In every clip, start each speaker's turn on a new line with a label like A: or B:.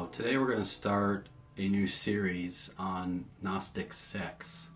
A: So today we're going to start a new series on Gnostic Sects.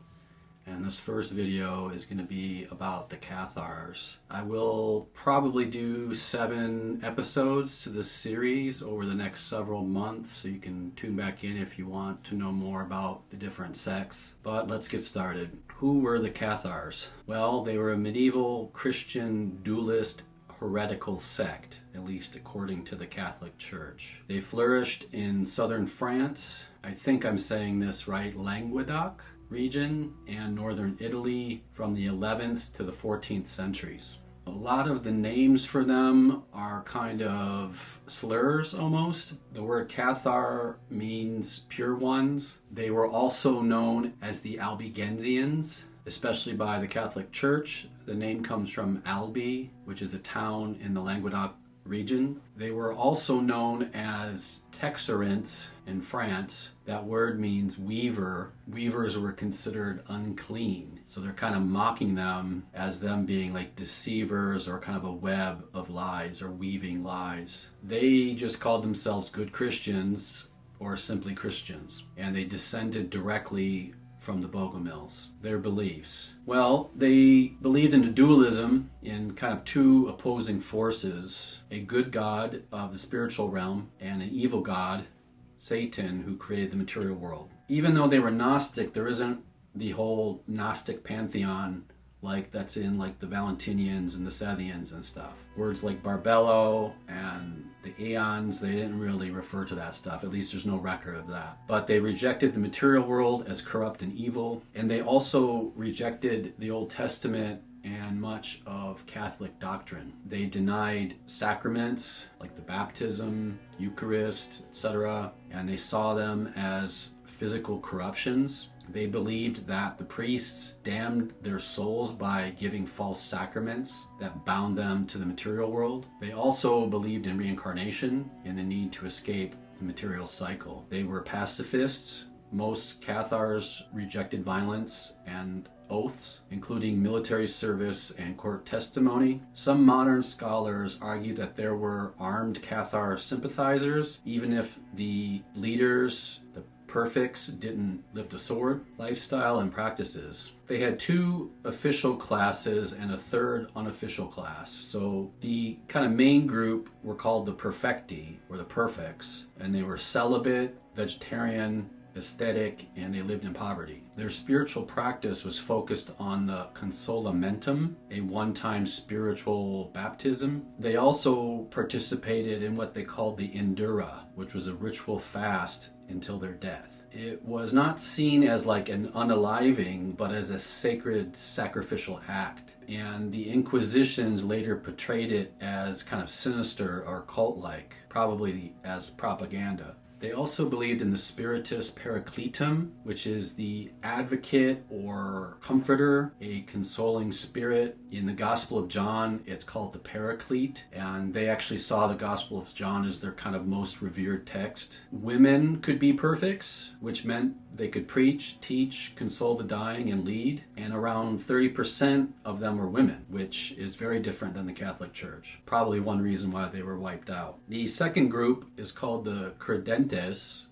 A: And this first video is going to be about the Cathars. I will probably do 7 episodes to this series over the next several months, so you can tune back in if you want to know more about the different sects. But let's get started. Who were the Cathars? Well, they were a medieval Christian dualist heretical sect, at least according to the Catholic Church. They flourished in southern France, I think I'm saying this right, Languedoc region, and northern Italy from the 11th to the 14th centuries. A lot of the names for them are kind of slurs almost. The word Cathar means pure ones. They were also known as the Albigensians, especially by the Catholic Church. The name comes from Albi, which is a town in the Languedoc region. They were also known as Texarents in France. That word means weaver. Weavers were considered unclean, so they're kind of mocking them as them being like deceivers or kind of a web of lies or weaving lies. They just called themselves good Christians or simply Christians, and they descended directly from the Bogomils. Their beliefs. Well, they believed in a dualism, in kind of 2 opposing forces, a good god of the spiritual realm and an evil god, Satan, who created the material world. Even though they were Gnostic, there isn't the whole Gnostic pantheon like that's in like the Valentinians and the Sethians and stuff. Words like Barbello and the Aeons, they didn't really refer to that stuff. At least there's no record of that. But they rejected the material world as corrupt and evil. And they also rejected the Old Testament and much of Catholic doctrine. They denied sacraments like the baptism, Eucharist, etc. And they saw them as physical corruptions. They believed that the priests damned their souls by giving false sacraments that bound them to the material world. They also believed in reincarnation and the need to escape the material cycle. They were pacifists. Most Cathars rejected violence and oaths, including military service and court testimony. Some modern scholars argue that there were armed Cathar sympathizers, even if the leaders, the Perfects, didn't lift a sword. Lifestyle and practices. They had 2 official classes and a 3rd unofficial class. So the kind of main group were called the Perfecti, or the Perfects, and they were celibate, vegetarian, ascetic, and they lived in poverty. Their spiritual practice was focused on the consolamentum, a one-time spiritual baptism. They also participated in what they called the Endura, which was a ritual fast until their death. It was not seen as like an unaliving, but as a sacred sacrificial act. And the Inquisitions later portrayed it as kind of sinister or cult-like, probably as propaganda. They also believed in the spiritus paracletum, which is the advocate or comforter, a consoling spirit. In the Gospel of John, it's called the Paraclete, and they actually saw the Gospel of John as their kind of most revered text. Women could be perfects, which meant they could preach, teach, console the dying, and lead. And around 30% of them were women, which is very different than the Catholic Church. Probably one reason why they were wiped out. The second group is called the Credentes,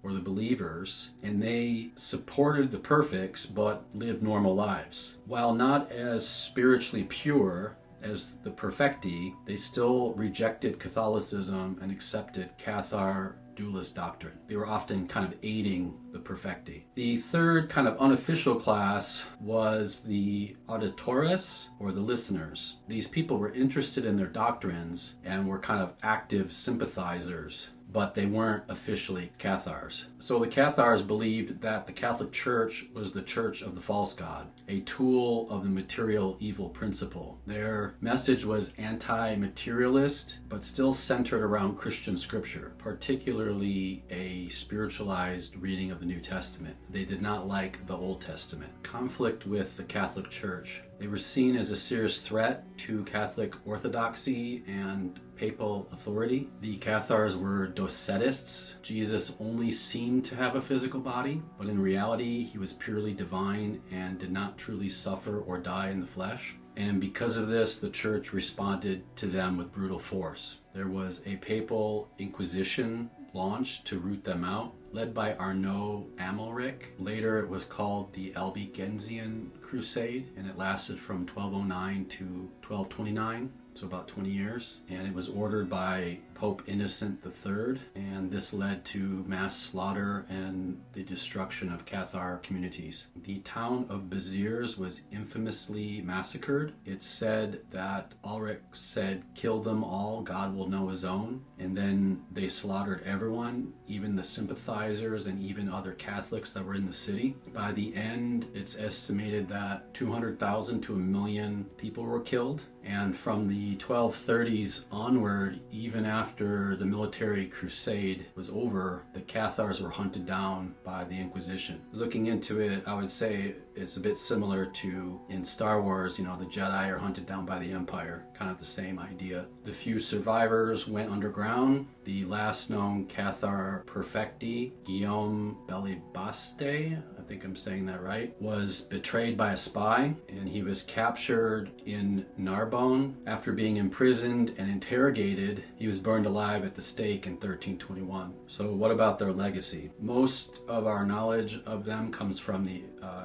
A: or the believers, and they supported the perfects but lived normal lives. While not as spiritually pure as the Perfecti, they still rejected Catholicism and accepted Cathar dualist doctrine. They were often kind of aiding the Perfecti. The 3rd kind of unofficial class was the auditores, or the listeners. These people were interested in their doctrines and were kind of active sympathizers, but they weren't officially Cathars. So the Cathars believed that the Catholic Church was the church of the false god, a tool of the material evil principle. Their message was anti-materialist, but still centered around Christian scripture, particularly a spiritualized reading of the New Testament. They did not like the Old Testament. Conflict with the Catholic Church. They were seen as a serious threat to Catholic orthodoxy and papal authority. The Cathars were docetists. Jesus only seemed to have a physical body, but in reality he was purely divine and did not truly suffer or die in the flesh. And because of this, the church responded to them with brutal force. There was a papal inquisition launched to root them out, led by Arnaud Amalric. Later it was called the Albigensian Crusade, and it lasted from 1209 to 1229. So about 20 years, and it was ordered by Pope Innocent III, and this led to mass slaughter and the destruction of Cathar communities. The town of Béziers was infamously massacred. It's said that Ulrich said, "Kill them all, God will know his own," and then they slaughtered everyone, even the sympathizers and even other Catholics that were in the city. By the end, it's estimated that 200,000 to 1 million people were killed, and from the 1230s onward, even after the military crusade was over, the Cathars were hunted down by the Inquisition. Looking into it, I would say it's a bit similar to in Star Wars, you know, the Jedi are hunted down by the Empire, kind of the same idea. The few survivors went underground. The last known Cathar Perfecti, Guillaume Bellibaste, I think I'm saying that right, was betrayed by a spy, and he was captured in Narbonne. After being imprisoned and interrogated, he was burned alive at the stake in 1321. So what about their legacy? Most of our knowledge of them comes from the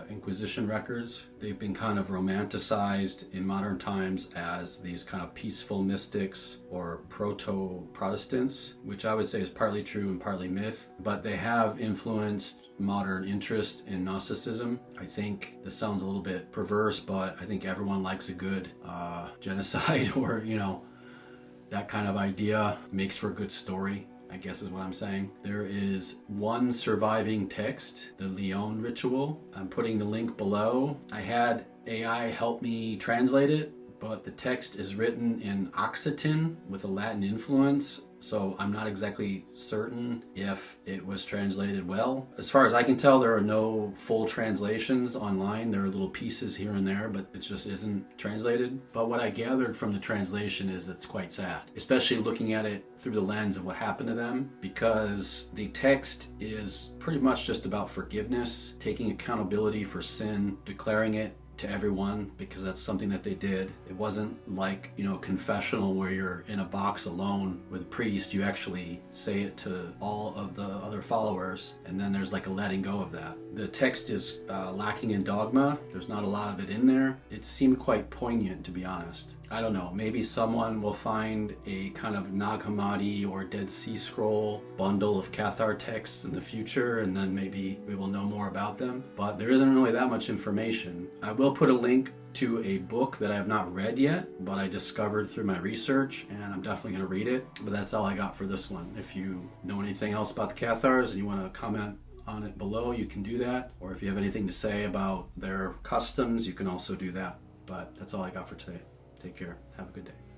A: Inquisition records. They've been kind of romanticized in modern times as these kind of peaceful mystics or proto-Protestants, which I would say is partly true and partly myth, but they have influenced modern interest in Gnosticism. I think this sounds a little bit perverse, but I think everyone likes a good genocide or, you know, that kind of idea makes for a good story, I guess is what I'm saying. There is one surviving text, the Lyon Ritual. I'm putting the link below. I had AI help me translate it, but the text is written in Occitan with a Latin influence, so I'm not exactly certain if it was translated well. As far as I can tell, there are no full translations online. There are little pieces here and there, but it just isn't translated. But what I gathered from the translation is it's quite sad, especially looking at it through the lens of what happened to them, because the text is pretty much just about forgiveness, taking accountability for sin, declaring it to everyone, because that's something that they did. It wasn't like, you know, confessional where you're in a box alone with a priest. You actually say it to all of the other followers, and then there's like a letting go of that. The text is lacking in dogma. There's not a lot of it in there. It seemed quite poignant, to be honest. I don't know, maybe someone will find a kind of Nag Hammadi or Dead Sea Scroll bundle of Cathar texts in the future, and then maybe we will know more about them. But there isn't really that much information. I will put a link to a book that I have not read yet, but I discovered through my research, and I'm definitely going to read it. But that's all I got for this one. If you know anything else about the Cathars and you want to comment on it below, you can do that. Or if you have anything to say about their customs, you can also do that. But that's all I got for today. Take care. Have a good day.